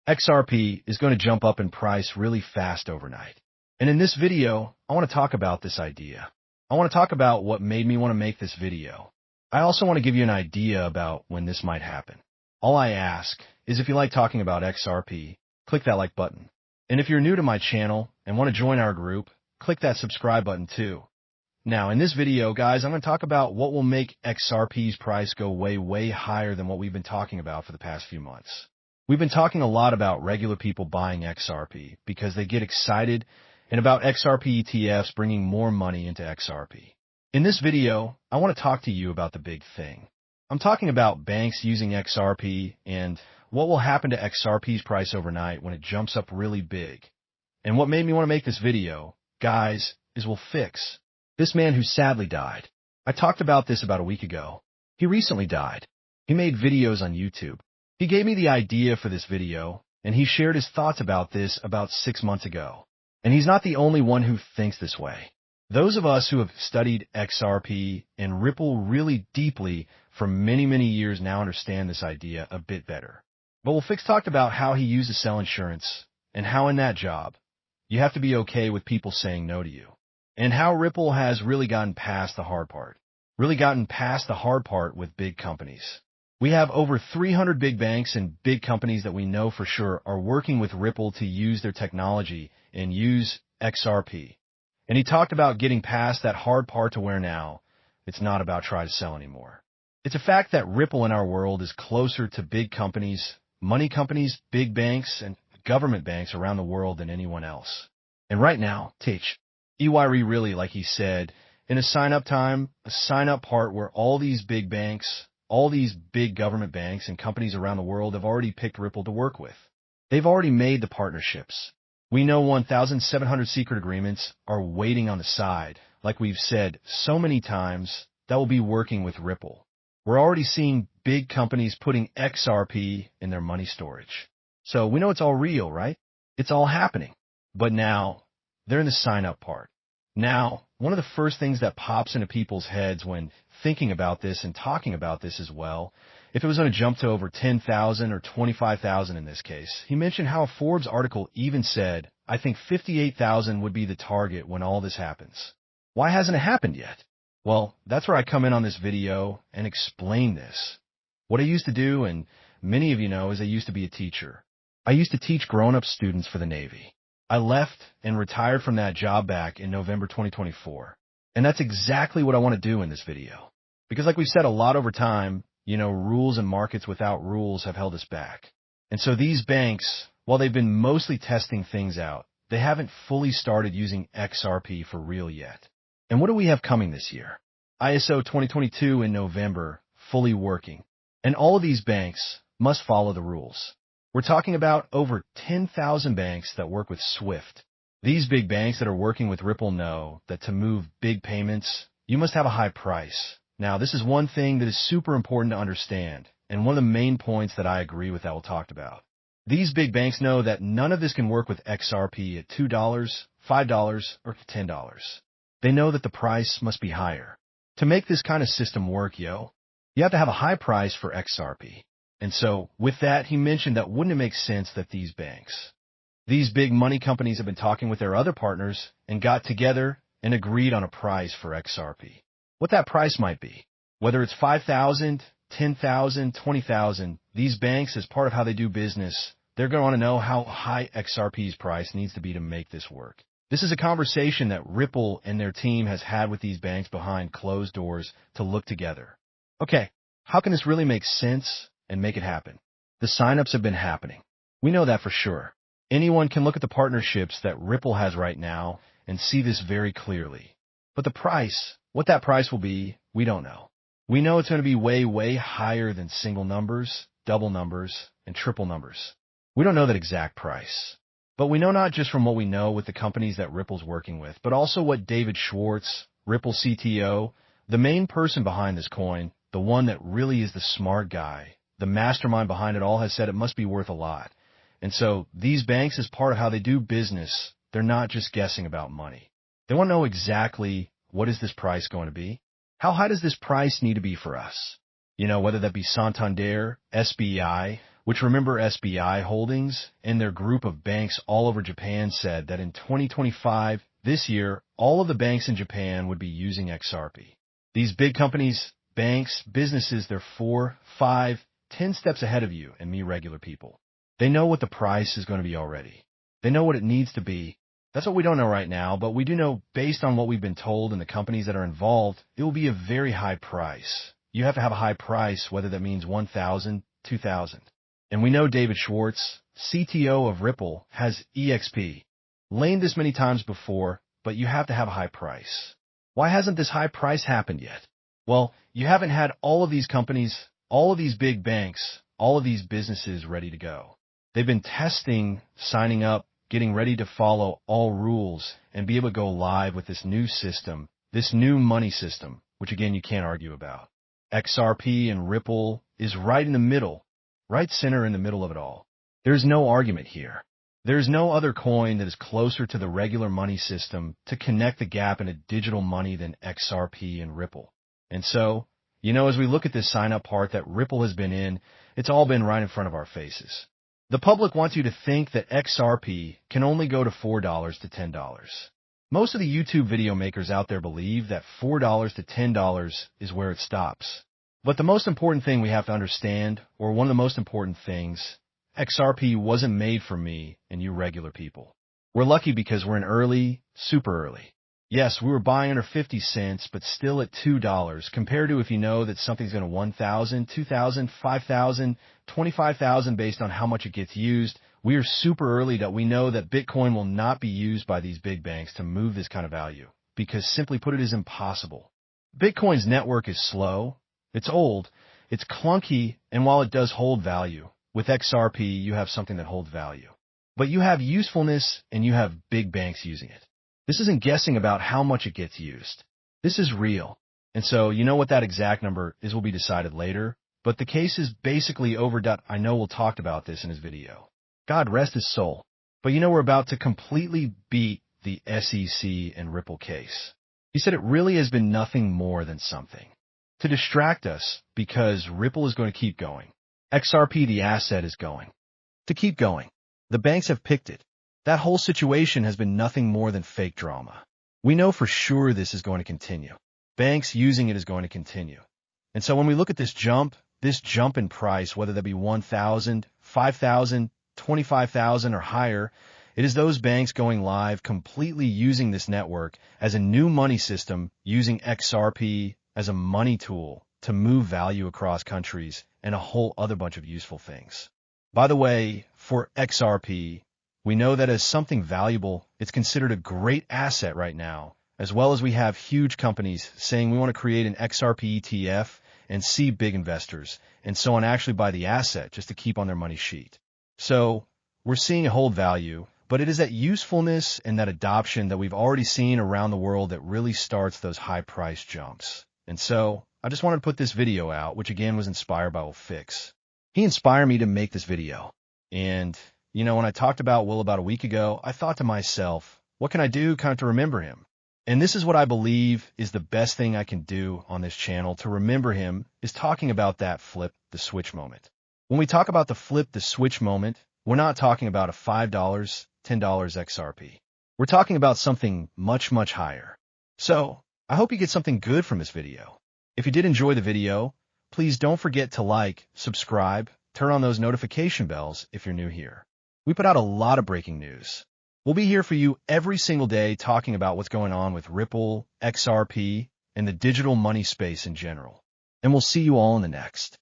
XRP is going to jump up in price really fast overnight. And in this video, I want to talk about this idea. I want to talk about what made me want to make this video. I also want to give you an idea about when this might happen. All I ask is if you like talking about XRP, click that like button. And if you're new to my channel and want to join our group, click that subscribe button too. Now, in this video, guys, I'm going to talk about what will make XRP's price go way higher than what we've been talking about for the past few months. We've been talking a lot about regular people buying XRP because they get excited and about XRP ETFs bringing more money into XRP. In this video, I want to talk to you about the big thing. I'm talking about banks using XRP and what will happen to XRP's price overnight when it jumps up really big. And what made me want to make this video, guys, is we'll fix this man who sadly died. I talked about this about a week ago. He recently died. He made videos on YouTube. He gave me the idea for this video, and he shared his thoughts about this about 6 months ago. And he's not the only one who thinks this way. Those of us who have studied XRP and Ripple really deeply for many years now understand this idea a bit better. But Fix talked about how he used to sell insurance, and how in that job, you have to be okay with people saying no to you. And how Ripple has really gotten past the hard part. With big companies. We have over 300 big banks and big companies that we know for sure are working with Ripple to use their technology and use XRP. And he talked about getting past that hard part to where now it's not about trying to sell anymore. It's a fact that Ripple in our world is closer to big companies, money companies, big banks, and government banks around the world than anyone else. And right now, EYRE really, like he said, in a sign-up part where all these big banks, all these big government banks and companies around the world have already picked Ripple to work with. They've already made the partnerships. We know 1,700 secret agreements are waiting on the side, like we've said so many times, that will be working with Ripple. We're already seeing big companies putting XRP in their money storage. So we know it's all real, right? It's all happening. But now, they're in the sign-up part. Now, one of the first things that pops into people's heads when thinking about this and talking about this as well, if it was going to jump to over 10,000 or 25,000 in this case, he mentioned how a Forbes article even said, I think 58,000 would be the target when all this happens. Why hasn't it happened yet? Well, that's where I come in on this video and explain this. What I used to do, and many of you know, is I used to be a teacher. I used to teach grown-up students for the Navy. I left and retired from that job back in November 2024. And that's exactly what I want to do in this video. Because like we've said a lot over time, rules and markets without rules have held us back. And so these banks, while they've been mostly testing things out, they haven't fully started using XRP for real yet. And what do we have coming this year? ISO 2022 in November, fully working. And all of these banks must follow the rules. We're talking about over 10,000 banks that work with SWIFT. These big banks that are working with Ripple know that to move big payments, you must have a high price. Now, this is one thing that is super important to understand, and one of the main points that I agree with that we'll talk about. These big banks know that none of this can work with XRP at $2, $5, or $10. They know that the price must be higher. To make this kind of system work, you have to have a high price for XRP. And so, with that, he mentioned that wouldn't it make sense that these banks, these big money companies have been talking with their other partners and got together and agreed on a price for XRP. What that price might be. Whether it's 5,000, 10,000, 20,000, these banks, as part of how they do business, they're going to want to know how high XRP's price needs to be to make this work. This is a conversation that Ripple and their team has had with these banks behind closed doors to look together. Okay, how can this really make sense and make it happen? The signups have been happening. We know that for sure. Anyone can look at the partnerships that Ripple has right now and see this very clearly. But the price, what that price will be, we don't know. We know it's going to be way higher than single numbers, double numbers, and triple numbers. We don't know that exact price. But we know not just from what we know with the companies that Ripple's working with, but also what David Schwartz, Ripple CTO, the main person behind this coin, the one that really is the smart guy, the mastermind behind it all, has said it must be worth a lot. And so these banks, as part of how they do business, they're not just guessing about money. They want to know exactly, what is this price going to be? How high does this price need to be for us? Whether that be Santander, SBI, which remember SBI Holdings and their group of banks all over Japan said that in 2025, this year, all of the banks in Japan would be using XRP. These big companies, banks, businesses, they're 4, 5, 10 steps ahead of you and me regular people. They know what the price is going to be already. They know what it needs to be. That's what we don't know right now, but we do know based on what we've been told and the companies that are involved, it will be a very high price. You have to have a high price, whether that means 1,000, 2,000. And we know David Schwartz, CTO of Ripple, has EXP. Lamed this many times before, but you have to have a high price. Why hasn't this high price happened yet? Well, you haven't had all of these companies, all of these big banks, all of these businesses ready to go. They've been testing, signing up, getting ready to follow all rules and be able to go live with this new system, this new money system, which again, you can't argue about. XRP and Ripple is right in the middle, right center in the middle of it all. There's no argument here. There's no other coin that is closer to the regular money system to connect the gap in a digital money than XRP and Ripple. And so, as we look at this sign-up part that Ripple has been in, it's all been right in front of our faces. The public wants you to think that XRP can only go to $4 to $10. Most of the YouTube video makers out there believe that $4 to $10 is where it stops. But the most important thing we have to understand, or one of the most important things, XRP wasn't made for me and you regular people. We're lucky because we're in early, super early. Yes, we were buying under 50 cents, but still at $2 compared to if you know that something's going to 1,000, 2,000, 5,000, 25,000 based on how much it gets used. We are super early that we know that Bitcoin will not be used by these big banks to move this kind of value because simply put, it is impossible. Bitcoin's network is slow, it's old, it's clunky, and while it does hold value, with XRP you have something that holds value. But you have usefulness and you have big banks using it. This isn't guessing about how much it gets used. This is real. And so you know what that exact number is will be decided later, but the case is basically over. I know we'll talk about this in his video. God rest his soul. But we're about to completely beat the SEC and Ripple case. He said it really has been nothing more than something to distract us because Ripple is going to keep going. XRP, the asset, is going to keep going. The banks have picked it. That whole situation has been nothing more than fake drama. We know for sure this is going to continue. Banks using it is going to continue. And so when we look at this jump in price, whether that be 1,000, 5,000, 25,000 or higher, it is those banks going live completely using this network as a new money system, using XRP as a money tool to move value across countries and a whole other bunch of useful things. By the way, for XRP, we know that as something valuable, it's considered a great asset right now, as well as we have huge companies saying we want to create an XRP ETF and see big investors and so on actually buy the asset just to keep on their money sheet. So we're seeing a hold value, but it is that usefulness and that adoption that we've already seen around the world that really starts those high price jumps. And so I just wanted to put this video out, which again was inspired by Will Fix. He inspired me to make this video. And when I talked about Will about a week ago, I thought to myself, what can I do kind of to remember him? And this is what I believe is the best thing I can do on this channel to remember him is talking about that flip the switch moment. When we talk about the flip the switch moment, we're not talking about a $5, $10 XRP. We're talking about something much, much higher. So I hope you get something good from this video. If you did enjoy the video, please don't forget to like, subscribe, turn on those notification bells if you're new here. We put out a lot of breaking news. We'll be here for you every single day talking about what's going on with Ripple, XRP, and the digital money space in general. And we'll see you all in the next.